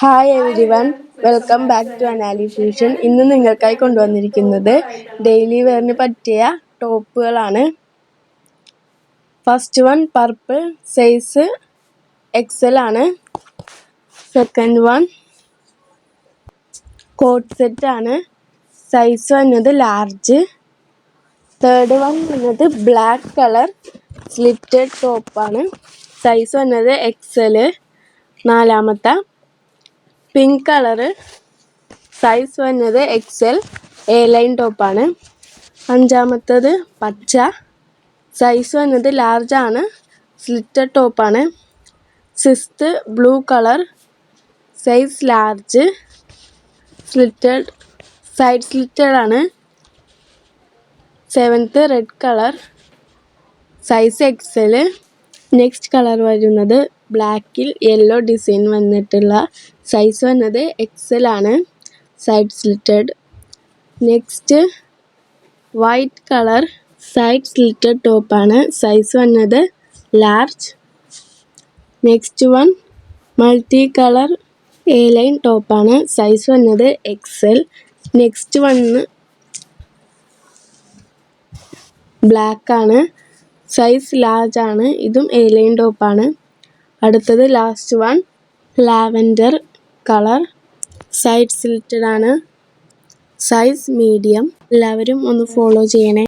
Hi everyone, welcome back to Anali Fusion. ഇന്ന് നിങ്ങൾക്കായി കൊണ്ടുവന്നിരിക്കുന്നത് ഡെയിലി വെയറിന് പറ്റിയ ടോപ്പുകളാണ്. First one purple, size XL ആണ്. സെക്കൻഡ് വൺ കോട്ട് സെറ്റ് ആണ്, സൈസ് വന്നത് ലാർജ്. തേർഡ് വൺ വന്നത് ബ്ലാക്ക് കളർ സ്ലിറ്റഡ് ടോപ്പാണ്, സൈസ് വന്നത് എക്സൽ നാലാമത്തെ. പിങ്ക് കളറ്, സൈസ് വന്നത് എക്സൽ എ ലൈൻ ടോപ്പാണ്. അഞ്ചാമത്തത് പച്ച, സൈസ് വന്നത് ലാർജ് ആണ്, സ്ലിറ്റഡ് ടോപ്പാണ്. Sixth blue colour, size large, slitted side slitted ആണ്. Seventh red colour, size XL. Next colour വരുന്നത് ബ്ലാക്കിൽ യെല്ലോ ഡിസൈൻ വന്നിട്ടുള്ള, സൈസ് വന്നത് എക്സൽ ആണ്, side slitted. Next white colour side slitted ടോപ്പാണ്, സൈസ് വന്നത് large. Next one multi colour A line ടോപ്പാണ്, size വന്നത് എക്സൽ. നെക്സ്റ്റ് വണ്ണ് ബ്ലാക്ക് ആണ്, സൈസ് ലാർജ് ആണ്, ഇതും എ ലൈൻ ടോപ്പാണ്. അടുത്തത് last one lavender colour, side slitted ആണ്, സൈസ് മീഡിയം. എല്ലാവരും ഒന്ന് ഫോളോ ചെയ്യണേ.